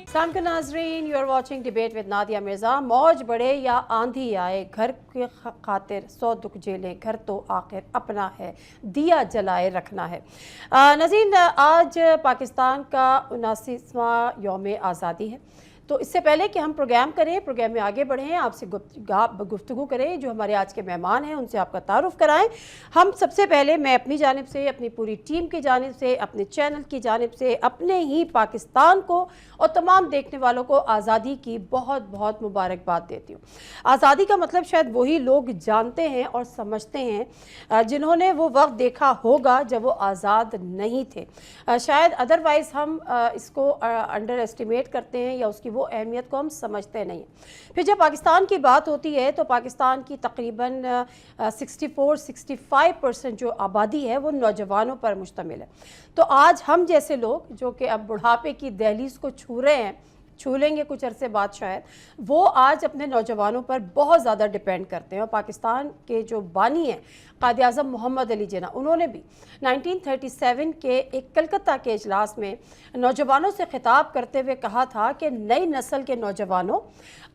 साम के नाजरीन, you are watching debate with Nadia Mirza. मौज बढ़े या आंधी आए, घर के खातिर 100 दुख झेलें, घर तो आखिर अपना है, दिया जलाए रखना है। नाज़रीन, आज पाकिस्तान का 79वां यौम आज़ादी है। तो इससे पहले कि हम प्रोग्राम में आगे बढ़ें, आपसे गुफ्तगू करें, जो हमारे आज के मेहमान हैं उनसे आपका तारुफ कराएं। हम सबसे पहले, मैं अपनी जानिब से, अपनी पूरी टीम की जानिब से, अपने चैनल की जानिब से, अपने ही पाकिस्तान को और तमाम देखने वालों को आज़ादी की बहुत बहुत मुबारकबाद देती हूँ। आज़ादी का मतलब शायद वही लोग जानते हैं और समझते हैं जिन्होंने वो वक्त देखा होगा जब वो आज़ाद नहीं थे। शायद अदरवाइज़ हम इसको अंडर एस्टिमेट करते हैं या उसकी वो अहमियत को हम समझते नहीं हैं। फिर जब पाकिस्तान की बात होती है तो पाकिस्तान की तकरीबन 64-65% जो आबादी है वो नौजवानों पर मुश्तमिल है। तो आज हम जैसे लोग जो कि अब बुढ़ापे की दहलीज़ को छू रहे हैं, छू लेंगे कुछ अरसे बाद शायद, वो आज अपने नौजवानों पर बहुत ज़्यादा डिपेंड करते हैं। और पाकिस्तान के जो बानी हैं कायद आज़म मोहम्मद अली जिन्ना, उन्होंने भी 1937 के एक कलकत्ता के इजलास में नौजवानों से खिताब करते हुए कहा था कि नई नस्ल के नौजवानों,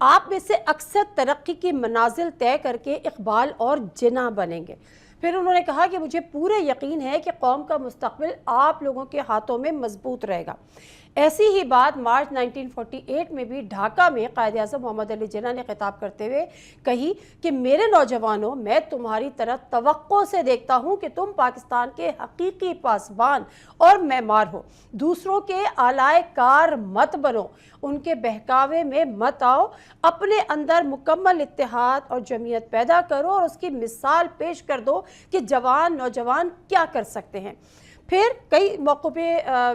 आप में से अक्सर तरक्की की मनाजिल तय करके इकबाल और जिन्ना बनेंगे। फिर उन्होंने कहा कि मुझे पूरे यकीन है कि कौम का मुस्तकबिल आप लोगों के हाथों में मजबूत रहेगा। ऐसी ही बात मार्च 1948 में भी ढाका में कायद आज़म मोहम्मद अली जिन्ना ने खिताब करते हुए कही कि मेरे नौजवानों, मैं तुम्हारी तरह तवक्को से देखता हूँ कि तुम पाकिस्तान के हकीकी पासबान और मेमार हो। दूसरों के आलाए कार मत बनो, उनके बहकावे में मत आओ, अपने अंदर मुकम्मल इत्तेहाद और जमीयत पैदा करो और उसकी मिसाल पेश कर दो कि जवान नौजवान क्या कर सकते हैं। फिर कई मौक़ों पे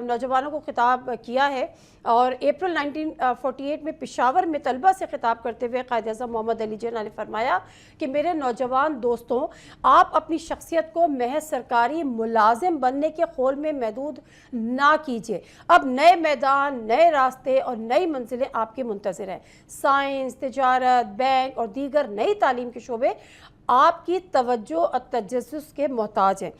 नौजवानों को खिताब किया है और अप्रैल 1948 में पेशावर में तलबा से खिताब करते हुए कायद आज़म मोहम्मद अली जिन्ना ने फरमाया कि मेरे नौजवान दोस्तों, आप अपनी शख्सियत को महज सरकारी मुलाजिम बनने के खोल में महदूद ना कीजिए। अब नए मैदान, नए रास्ते और नई मंजिलें आपकी मुंतज़िर हैं। साइंस, तिजारत, बैंक और दीगर नई तालीम के शोबे आपकी तवज्जो और तजस्सुस के मोहताज हैं।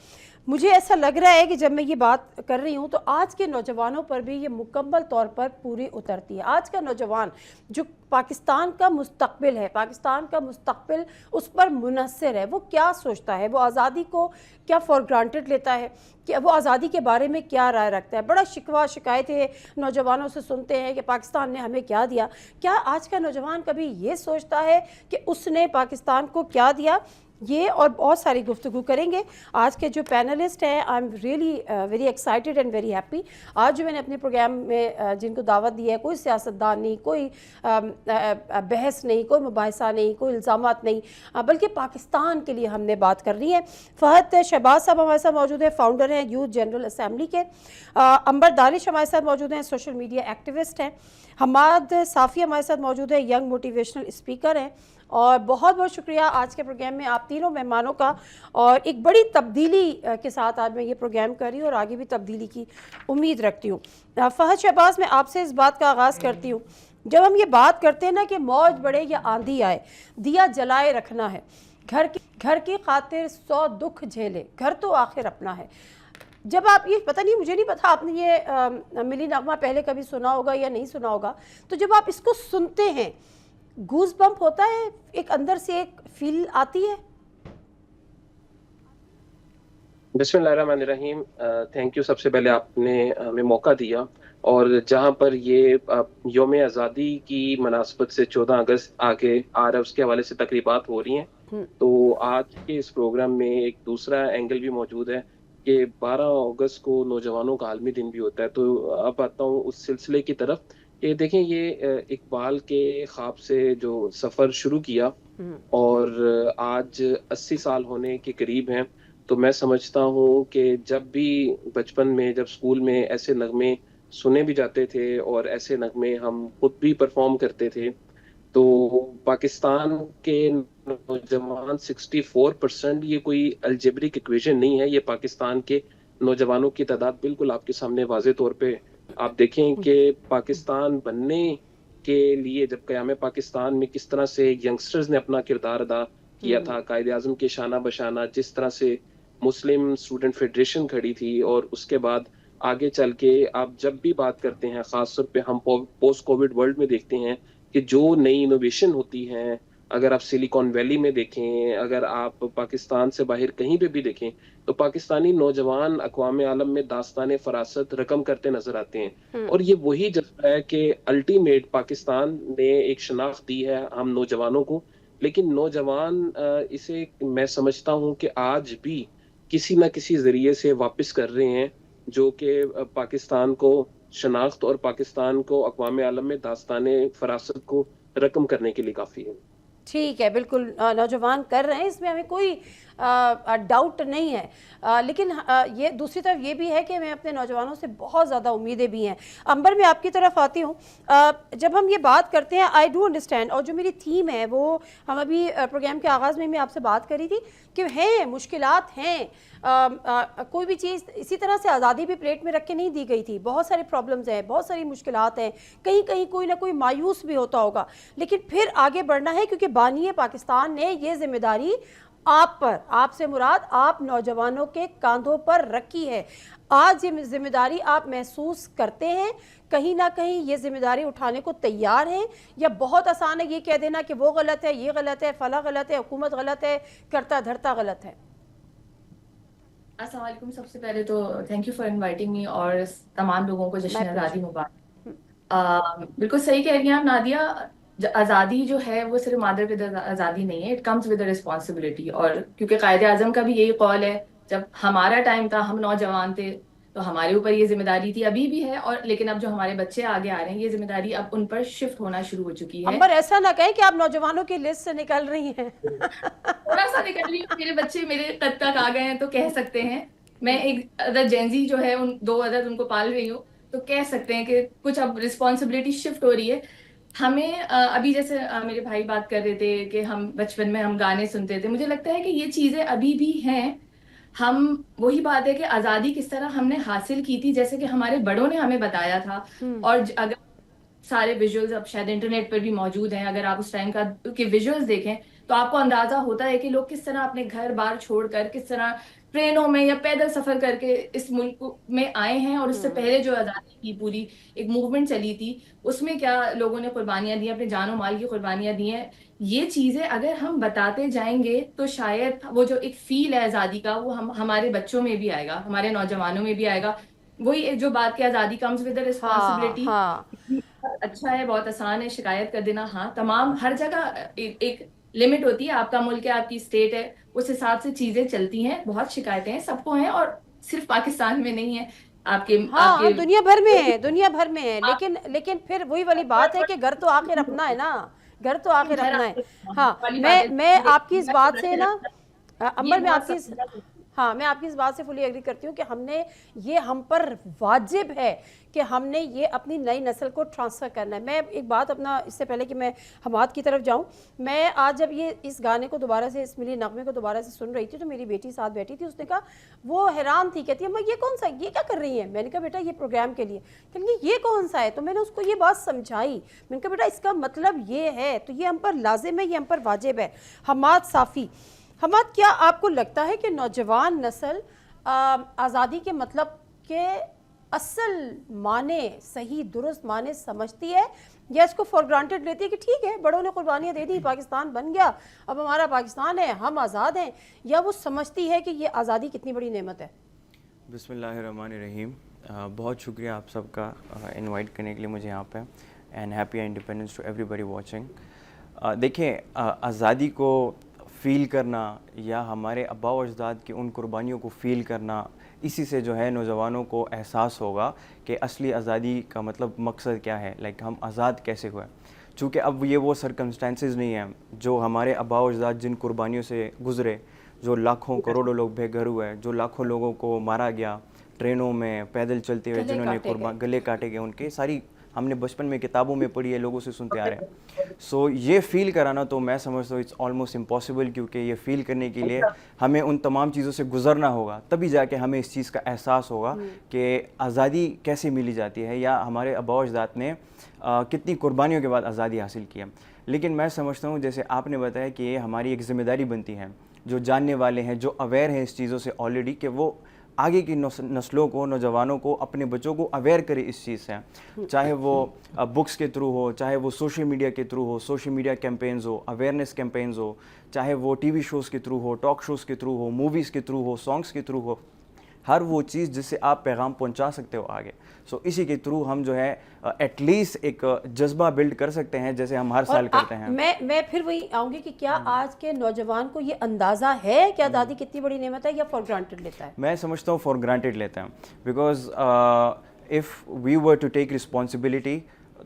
मुझे ऐसा लग रहा है कि जब मैं ये बात कर रही हूँ तो आज के नौजवानों पर भी ये मुकम्मल तौर पर पूरी उतरती है। आज का नौजवान जो पाकिस्तान का मुस्तकबिल है, पाकिस्तान का मुस्तकबिल उस पर मुनहसर है। वो क्या सोचता है, वो आज़ादी को क्या फॉर ग्रांटेड लेता है, कि वो आज़ादी के बारे में क्या राय रखता है। बड़ा शिकवा शिकायतें नौजवानों से सुनते हैं कि पाकिस्तान ने हमें क्या दिया। क्या आज का नौजवान कभी ये सोचता है कि उसने पाकिस्तान को क्या दिया? ये और बहुत सारी गुफ्तगू करेंगे। आज के जो पैनलिस्ट हैं, I am really very excited and very happy. आज जो मैंने अपने प्रोग्राम में जिनको दावत दी है, कोई सियासतदान नहीं, कोई बहस नहीं, कोई मुबाहिसा नहीं, कोई इल्ज़ामात नहीं, बल्कि पाकिस्तान के लिए हमने बात कर रही है। फ़हद शहबाज साहब हमारे साथ मौजूद है, फाउंडर हैं यूथ जनरल असम्बली के। अंबर दानिश हमारे साथ मौजूद हैं, सोशल मीडिया एक्टिविस्ट हैं। हमाद साफ़ी हमारे साथ मौजूद है, यंग मोटिवेशनल स्पीकर हैं। और बहुत बहुत शुक्रिया आज के प्रोग्राम में आप तीनों मेहमानों का। और एक बड़ी तब्दीली के साथ आज मैं ये प्रोग्राम कर रही हूँ और आगे भी तब्दीली की उम्मीद रखती हूँ। फ़हद शहबाज, मैं आपसे इस बात का आगाज़ करती हूँ। जब हम ये बात करते हैं ना कि मौज बढ़े या आंधी आए, दिया जलाए रखना है, घर की खातिर 100 दुख झेले, घर तो आखिर अपना है। जब आप ये, पता नहीं, मुझे नहीं पता आपने ये मिली नगमा पहले कभी सुना होगा या नहीं सुना होगा, तो जब आप इसको सुनते हैं गूज़ बम्प होता है, एक अंदर से एक फील आती है? बिस्मिल्लाहिर्रहमानिर्रहीम। थैंक यू, सबसे पहले आपने हमें मौका दिया। और जहाँ पर ये यौम आज़ादी की मुनासबत से 14 अगस्त आगे आ रहा है, उसके हवाले से तकरीबात हो रही हैं, तो आज के इस प्रोग्राम में एक दूसरा एंगल भी मौजूद है कि 12 अगस्त को नौजवानों का आलमी दिन भी होता है। तो अब आता हूँ उस सिलसिले की तरफ। ये देखें, ये इकबाल के ख्वाब से जो सफ़र शुरू किया और आज 80 साल होने के करीब हैं, तो मैं समझता हूँ कि जब भी बचपन में, जब स्कूल में ऐसे नगमे सुने भी जाते थे और ऐसे नगमे हम खुद भी परफॉर्म करते थे, तो पाकिस्तान के नौजवान 64%, ये कोई अलजेब्रिक इक्वेशन नहीं है। ये पाकिस्तान के नौजवानों की तादाद बिल्कुल आपके सामने वाज़े तौर पे आप देखें कि पाकिस्तान बनने के लिए जब क़याम पाकिस्तान में किस तरह से यंगस्टर्स ने अपना किरदार अदा किया था, कायद आज़म के शाना बशाना, जिस तरह से मुस्लिम स्टूडेंट फेडरेशन खड़ी थी और उसके बाद آگے چل کے آپ جب بھی بات کرتے ہیں، خاص طور پہ ہم پوسٹ کووڈ ورلڈ میں دیکھتے ہیں کہ جو نئی انوویشن ہوتی ہیں، اگر آپ سلیکن ویلی میں دیکھیں، اگر آپ پاکستان سے باہر کہیں پہ بھی دیکھیں، تو پاکستانی نوجوان اقوام عالم میں داستان فراست رقم کرتے نظر آتے ہیں. اور یہ وہی جذبہ ہے کہ الٹیمیٹ پاکستان نے ایک شناخت دی ہے ہم نوجوانوں کو، لیکن نوجوان اسے میں سمجھتا ہوں کہ آج بھی کسی نہ کسی ذریعے سے واپس کر رہے ہیں، جو کہ پاکستان کو شناخت اور پاکستان کو اقوام عالم میں داستان فراست کو رقم کرنے کے لیے کافی ہے. ٹھیک ہے، بالکل نوجوان کر رہے ہیں، اس میں ہمیں کوئی ڈاؤٹ نہیں ہے، لیکن یہ دوسری طرف یہ بھی ہے کہ ہمیں اپنے نوجوانوں سے بہت زیادہ امیدیں بھی ہیں. عنبر میں آپ کی طرف آتی ہوں. جب ہم یہ بات کرتے ہیں آئی ڈو انڈرسٹینڈ، اور جو میری تھیم ہے وہ ہم ابھی پروگرام کے آغاز میں آپ سے بات کری تھی کہ ہیں مشکلات ہیں، کوئی بھی چیز اسی طرح سے آزادی بھی پلیٹ میں رکھ کے نہیں دی گئی تھی، بہت سارے پرابلمز ہیں، بہت ساری مشکلات ہیں، کہیں کہیں کوئی نہ کوئی مایوس بھی ہوتا ہوگا، لیکن پھر آگے بڑھنا ہے کیونکہ بانی پاکستان نے یہ ذمہ داری آپ پر، آپ سے مراد آپ نوجوانوں کے کاندھوں پر رکھی ہے. آج یہ ذمہ داری آپ محسوس کرتے ہیں، کہیں نہ کہیں یہ ذمہ داری اٹھانے کو تیار ہیں، یا بہت آسان ہے یہ کہہ دینا کہ وہ غلط ہے، یہ غلط ہے، فلاں غلط ہے، حکومت غلط ہے، کرتا دھرتا غلط ہے؟ السلام علیکم. سب سے پہلے تو thank you for inviting me, اور تمام لوگوں کو جشن آزادی مبارک. بالکل صحیح کہہ رہی ہیں آپ نادیہ. آزادی جو ہے وہ صرف مادر پدر آزادی نہیں ہے، it comes with a responsibility. اور کیونکہ قائد اعظم کا بھی یہی قول ہے، جب ہمارا ٹائم تھا، ہم نوجوان تھے، تو ہمارے اوپر یہ ذمہ داری تھی، ابھی بھی ہے، اور لیکن اب جو ہمارے بچے آگے آ رہے ہیں، یہ ذمہ داری اب ان پر شفٹ ہونا شروع ہو چکی ہے. عنبر ایسا نہ کہیں کہ آپ نوجوانوں کی لسٹ سے نکل رہی ہیں. تھوڑا سا نکل رہی ہوں، میرے بچے میرے قد تک آ گئے ہیں تو کہہ سکتے ہیں. میں ایک عدد جینزی جو ہے، ان 2 عدد ان کو پال رہی ہوں، تو کہہ سکتے ہیں کہ کچھ اب رسپانسبلٹی شفٹ ہو رہی ہے ہمیں. ابھی جیسے میرے بھائی بات کر رہے تھے کہ ہم بچپن میں ہم گانے سنتے تھے، مجھے لگتا ہے کہ یہ چیزیں ابھی بھی ہیں. ہم وہی بات ہے کہ آزادی کس طرح ہم نے حاصل کی تھی، جیسے کہ ہمارے بڑوں نے ہمیں بتایا تھا. اور اگر سارے ویژولز اب شاید انٹرنیٹ پر بھی موجود ہیں، اگر آپ اس ٹائم کا کے ویژولز دیکھیں تو آپ کو اندازہ ہوتا ہے کہ لوگ کس طرح اپنے گھر بار چھوڑ کر، کس طرح ٹرینوں میں یا پیدل سفر کر کے اس ملک میں آئے ہیں. اور اس سے پہلے جو آزادی کی پوری ایک موومنٹ چلی تھی، اس میں کیا لوگوں نے قربانیاں دی، اپنے جان و مال کی قربانیاں دی ہیں. یہ چیزیں اگر ہم بتاتے جائیں گے تو شاید وہ جو ایک فیل ہے آزادی کا، وہ ہمارے بچوں میں بھی آئے گا، ہمارے نوجوانوں میں بھی آئے گا. وہی جو بات کہ آزادی کمز ود رسپانسبلٹی. اچھا ہے، بہت آسان ہے شکایت کر دینا، ہاں تمام ہر جگہ ایک لمٹ ہوتی ہے. آپ کا ملک ہے، آپ کی اسٹیٹ ہے، اس حساب سے چیزیں چلتی ہیں. بہت شکایتیں ہیں، سب کو ہیں، اور صرف پاکستان میں نہیں ہے، آپ کے دنیا بھر میں ہے، دنیا بھر میں ہے. لیکن پھر وہی والی بات ہے کہ گھر تو آخر اپنا ہے نا، گھر تو آخر اپنا ہے. ہاں میں آپ کی اس بات سے نا عنبر، میں آپ کی اس بات سے فلی ایگری کرتی ہوں کہ ہم پر واجب ہے کہ ہم نے یہ اپنی نئی نسل کو ٹرانسفر کرنا ہے. میں ایک بات اپنا، اس سے پہلے کہ میں حماد کی طرف جاؤں، میں آج جب اس گانے کو دوبارہ سے، اس ملی نغمے کو دوبارہ سے سن رہی تھی، تو میری بیٹی ساتھ بیٹھی تھی، اس نے کہا، وہ حیران تھی، کہتی ہے اماں یہ کون سا، یہ کیا کر رہی ہیں؟ میں نے کہا بیٹا یہ پروگرام کے لیے. کہ یہ کون سا ہے؟ تو میں نے اس کو یہ بات سمجھائی، میں نے کہا بیٹا اس کا مطلب یہ ہے، تو یہ ہم پر لازم ہے، یہ ہم پر واجب ہے. حماد صافی، حماد کیا آپ کو لگتا ہے کہ نوجوان نسل آزادی کے مطلب کے اصل معنی، صحیح درست معنی سمجھتی ہے، یا اس کو فور گرانٹیڈ لیتی ہے کہ ٹھیک ہے بڑوں نے قربانیاں دے دی، پاکستان بن گیا، اب ہمارا پاکستان ہے، ہم آزاد ہیں، یا وہ سمجھتی ہے کہ یہ آزادی کتنی بڑی نعمت ہے؟ بسم اللہ الرحمن الرحیم. بہت شکریہ آپ سب کا انوائٹ کرنے کے لیے مجھے یہاں پہ، and happy independence to everybody watching. دیکھیں، آزادی کو فیل کرنا یا ہمارے آباء و اجداد کی ان قربانیوں کو فیل کرنا، اسی سے جو ہے نوجوانوں کو احساس ہوگا کہ اصلی آزادی کا مطلب مقصد کیا ہے، ہم آزاد کیسے ہوئے. چونکہ اب یہ وہ سرکمسٹانسز نہیں ہیں جو ہمارے آباء و اجداد جن قربانیوں سے گزرے، جو لاکھوں کروڑوں لوگ بے گھر ہوئے، جو لاکھوں لوگوں کو مارا گیا ٹرینوں میں، پیدل چلتے ہوئے جنہوں نے گلے کاٹے گئے، ان کے ساری ہم نے بچپن میں کتابوں میں پڑھی ہے، لوگوں سے سنتے آ رہے ہیں. سو یہ فیل کرانا تو میں سمجھتا ہوں اٹس آلموسٹ امپاسبل، کیونکہ یہ فیل کرنے کے لیے ہمیں ان تمام چیزوں سے گزرنا ہوگا، تبھی جا کے ہمیں اس چیز کا احساس ہوگا کہ آزادی کیسے ملی جاتی ہے، یا ہمارے آباء و اجداد نے کتنی قربانیوں کے بعد آزادی حاصل کی ہے. لیکن میں سمجھتا ہوں جیسے آپ نے بتایا کہ یہ ہماری ایک ذمہ داری بنتی ہے، جو جاننے والے ہیں، جو اویئر ہیں اس چیزوں سے آلریڈی، کہ وہ आगे की नस्लों को, नौजवानों को, अपने बच्चों को अवेयर करे इस चीज़ से, चाहे वो बुक्स के थ्रू हो, चाहे वो सोशल मीडिया के थ्रू हो, सोशल मीडिया कैंपेन्स हो, अवेयरनेस कैंपेन्स हो, चाहे वो टीवी शोज़ के थ्रू हो, टॉक शोज़ के थ्रू हो, मूवीज़ के थ्रू हो, सॉन्ग्स के थ्रू हो, हर वो चीज़ जिससे आप पैगाम पहुंचा सकते हो आगे। सो इसी के थ्रू हम जो है एटलीस्ट एक जज्बा बिल्ड कर सकते हैं, जैसे हम हर साल करते हैं। मैं फिर वही आऊँगी कि क्या आज के नौजवान को ये अंदाज़ा है क्या दादी कितनी बड़ी नेमत है, या फॉर ग्रांटेड लेता है? मैं समझता हूँ फॉर ग्रांटेड लेते हैं, because if we were to take responsibility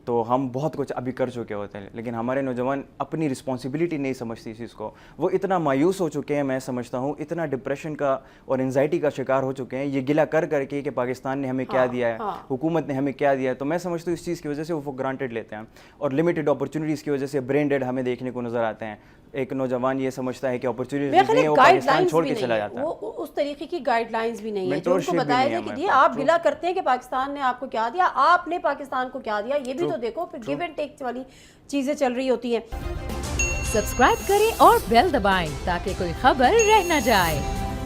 तो हम बहुत कुछ अभी कर चुके होते हैं, लेकिन हमारे नौजवान अपनी रिस्पॉन्सिबिलिटी नहीं समझती इस चीज़ को। वो इतना मायूस हो चुके हैं, मैं समझता हूँ इतना डिप्रेशन का और एंजाइटी का शिकार हो चुके हैं, ये गिला कर करके कि पाकिस्तान ने हमें क्या दिया है, हुकूमत ने हमें क्या दिया है। तो मैं समझता हूँ इस चीज़ की वजह से वो ग्रांटेड लेते हैं, और लिमिटेड अपॉर्चुनिटीज़ की वजह से ब्रेन डेड हमें देखने को नज़र आते हैं। एक नौजवान ये समझता है कि अपॉर्चुनिटीज नहीं है, वो पाकिस्तान छोड़ के चला जाता है। वो उस तरीके की गाइडलाइंस भी नहीं है जो उनको बताया जाए कि आप गिला करते हैं कि पाकिस्तान ने आपको क्या दिया, आपने पाकिस्तान को क्या दिया, ये भी तो देखो। फिर गिव एंड टेक वाली चीजें चल रही होती हैं। सब्सक्राइब करें और बेल दबाएं ताकि कोई खबर रह न जाए।